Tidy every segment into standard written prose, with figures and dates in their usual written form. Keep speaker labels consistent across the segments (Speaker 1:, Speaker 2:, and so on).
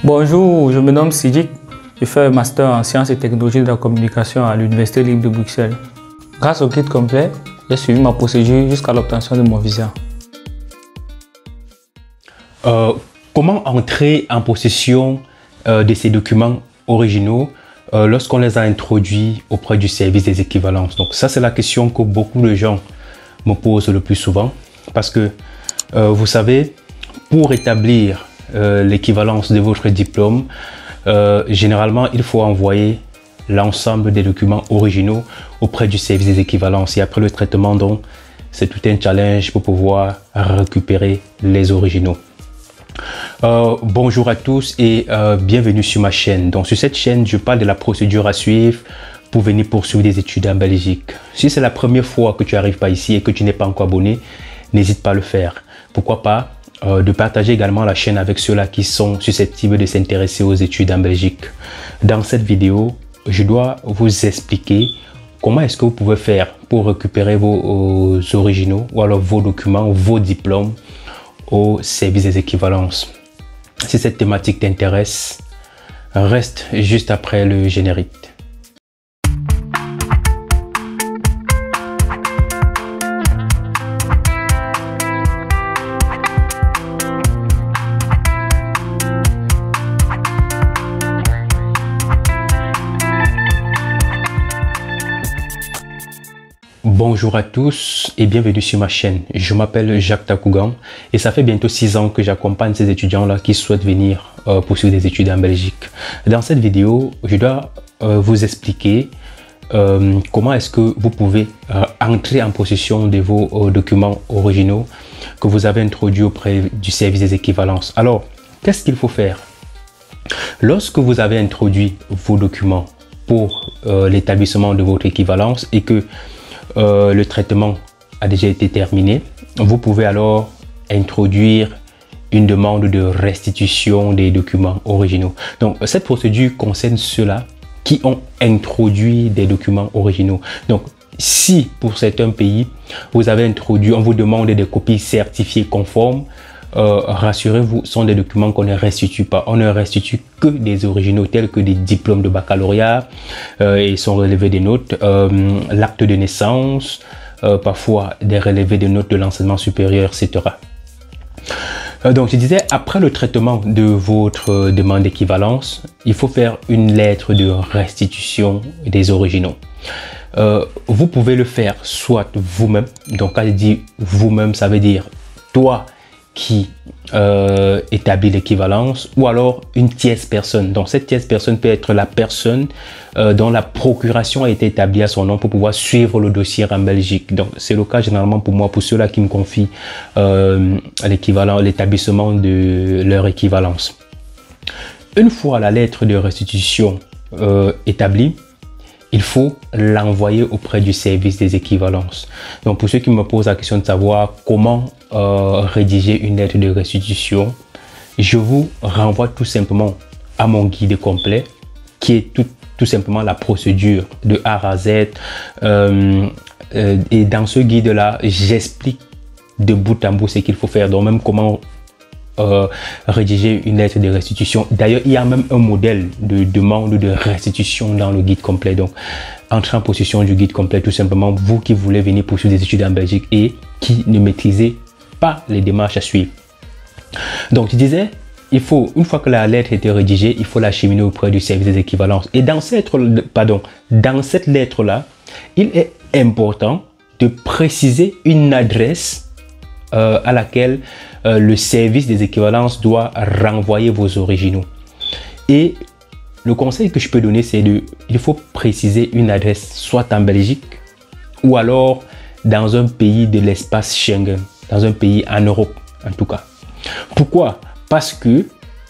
Speaker 1: Bonjour, je me nomme Sidik. Je fais un master en sciences et technologies de la communication à l'Université libre de Bruxelles. Grâce au guide complet, j'ai suivi ma procédure jusqu'à l'obtention de mon visa.
Speaker 2: Comment entrer en possession de ces documents originaux lorsqu'on les a introduits auprès du service des équivalences? Donc ça, c'est la question que beaucoup de gens me posent le plus souvent parce que vous savez, pour établir l'équivalence de votre diplôme, généralement, il faut envoyer l'ensemble des documents originaux auprès du service des équivalences. Et après le traitement, donc, c'est tout un challenge pour pouvoir récupérer les originaux. Bonjour à tous et bienvenue sur ma chaîne. Donc, sur cette chaîne, je parle de la procédure à suivre pour venir poursuivre des études en Belgique. Si c'est la première fois que tu arrives par ici et que tu n'es pas encore abonné, n'hésite pas à le faire. Pourquoi pas de partager également la chaîne avec ceux-là qui sont susceptibles de s'intéresser aux études en Belgique. Dans cette vidéo, je dois vous expliquer comment est-ce que vous pouvez faire pour récupérer vos originaux ou alors vos documents, vos diplômes au service des équivalences. Si cette thématique t'intéresse, reste juste après le générique. Bonjour à tous et bienvenue sur ma chaîne. Je m'appelle Jacques Takougan et ça fait bientôt 6 ans que j'accompagne ces étudiants-là qui souhaitent venir poursuivre des études en Belgique. Dans cette vidéo, je dois vous expliquer comment est-ce que vous pouvez entrer en possession de vos documents originaux que vous avez introduits auprès du service des équivalences. Alors, qu'est-ce qu'il faut faire? Lorsque vous avez introduit vos documents pour l'établissement de votre équivalence et que le traitement a déjà été terminé, vous pouvez alors introduire une demande de restitution des documents originaux. Donc, cette procédure concerne ceux-là qui ont introduit des documents originaux. Donc, si pour certains pays, vous avez introduit, on vous demande des copies certifiées conformes, rassurez-vous, sont des documents qu'on ne restitue pas. On ne restitue que des originaux tels que des diplômes de baccalauréat, ils sont relevés des notes, l'acte de naissance, parfois des relevés de notes de l'enseignement supérieur, etc. Donc, je disais, après le traitement de votre demande d'équivalence, il faut faire une lettre de restitution des originaux. Vous pouvez le faire soit vous-même, donc quand je dis vous-même, ça veut dire toi qui établit l'équivalence, ou alors une tierce personne. Donc cette tierce personne peut être la personne dont la procuration a été établie à son nom pour pouvoir suivre le dossier en Belgique. Donc c'est le cas généralement pour moi, pour ceux-là qui me confient l'établissement de leur équivalence. Une fois la lettre de restitution établie, il faut l'envoyer auprès du service des équivalences. Donc pour ceux qui me posent la question de savoir comment rédiger une lettre de restitution, je vous renvoie tout simplement à mon guide complet qui est tout simplement la procédure de A à Z. Et dans ce guide-là, j'explique de bout en bout ce qu'il faut faire, donc même comment rédiger une lettre de restitution. D'ailleurs, il y a même un modèle de demande de restitution dans le guide complet. Donc, entrez en possession du guide complet, tout simplement, vous qui voulez venir poursuivre des études en Belgique et qui ne maîtrisez pas les démarches à suivre. Donc, je disais, il faut, une fois que la lettre a été rédigée, il faut l'acheminer auprès du service des équivalences. Et dans cette lettre-là, il est important de préciser une adresse à laquelle le service des équivalences doit renvoyer vos originaux. Et le conseil que je peux donner, c'est il faut préciser une adresse soit en Belgique ou alors dans un pays de l'espace Schengen, dans un pays en Europe en tout cas. Pourquoi? Parce que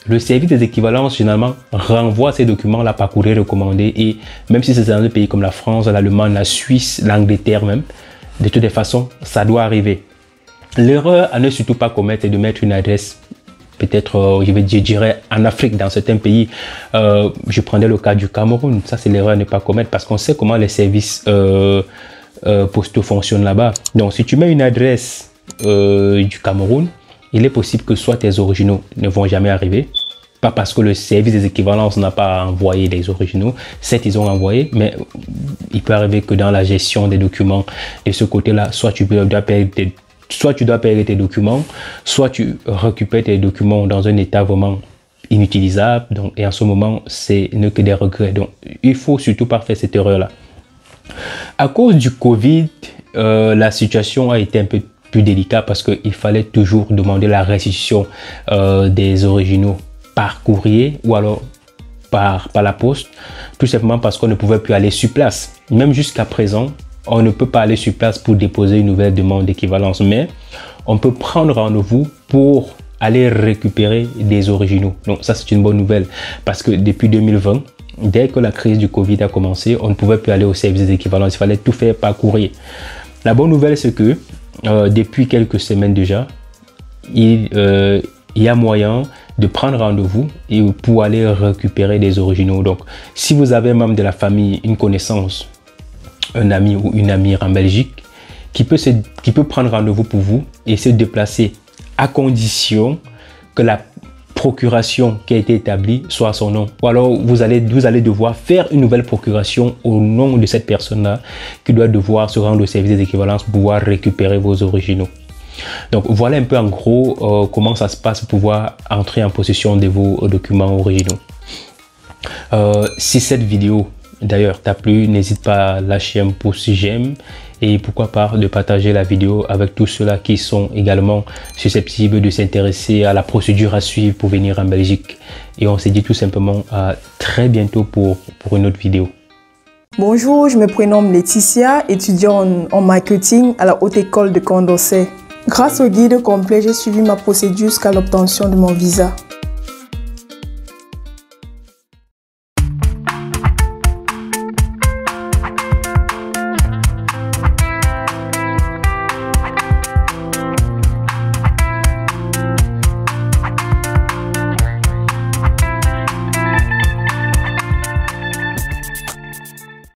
Speaker 2: le service des équivalences généralement renvoie ces documents-là par courrier recommandé, et même si c'est dans un pays comme la France, l'Allemagne, la Suisse, l'Angleterre même, de toutes les façons, ça doit arriver. L'erreur à ne surtout pas commettre, c'est de mettre une adresse, peut-être, je dirais, en Afrique, dans certains pays. Je prenais le cas du Cameroun. Ça, c'est l'erreur à ne pas commettre parce qu'on sait comment les services postaux fonctionnent là-bas. Donc, si tu mets une adresse du Cameroun, il est possible que soit tes originaux ne vont jamais arriver, pas parce que le service des équivalences n'a pas envoyé les originaux. Certes, ils ont envoyé, mais il peut arriver que dans la gestion des documents, de ce côté-là, soit tu dois payer tes documents, soit tu récupères tes documents dans un état vraiment inutilisable. Donc, et en ce moment, c'est ne que des regrets. Donc, il faut surtout pas faire cette erreur-là. À cause du Covid, la situation a été un peu plus délicate parce qu'il fallait toujours demander la restitution des originaux par courrier ou alors par la poste, tout simplement parce qu'on ne pouvait plus aller sur place. Même jusqu'à présent, on ne peut pas aller sur place pour déposer une nouvelle demande d'équivalence, mais on peut prendre rendez-vous pour aller récupérer des originaux. Donc ça, c'est une bonne nouvelle parce que depuis 2020, dès que la crise du Covid a commencé, on ne pouvait plus aller au service des équivalences. Il fallait tout faire par courrier. La bonne nouvelle, c'est que depuis quelques semaines déjà, il y a moyen de prendre rendez-vous et pour aller récupérer des originaux. Donc, si vous avez un membre de la famille, une connaissance, un ami ou une amie en Belgique, qui peut prendre rendez-vous pour vous et se déplacer à condition que la procuration qui a été établie soit à son nom. Ou alors, vous allez devoir faire une nouvelle procuration au nom de cette personne-là qui doit devoir se rendre au service des équivalences pour pouvoir récupérer vos originaux. Donc, voilà un peu en gros comment ça se passe pour pouvoir entrer en possession de vos documents originaux. Si cette vidéo d'ailleurs t'a plu, n'hésite pas à lâcher un pouce j'aime et pourquoi pas de partager la vidéo avec tous ceux-là qui sont également susceptibles de s'intéresser à la procédure à suivre pour venir en Belgique. Et on se dit tout simplement à très bientôt pour une autre vidéo.
Speaker 3: Bonjour, je me prénomme Laetitia, étudiante en marketing à la Haute École de Condorcet. Grâce au guide complet, j'ai suivi ma procédure jusqu'à l'obtention de mon visa.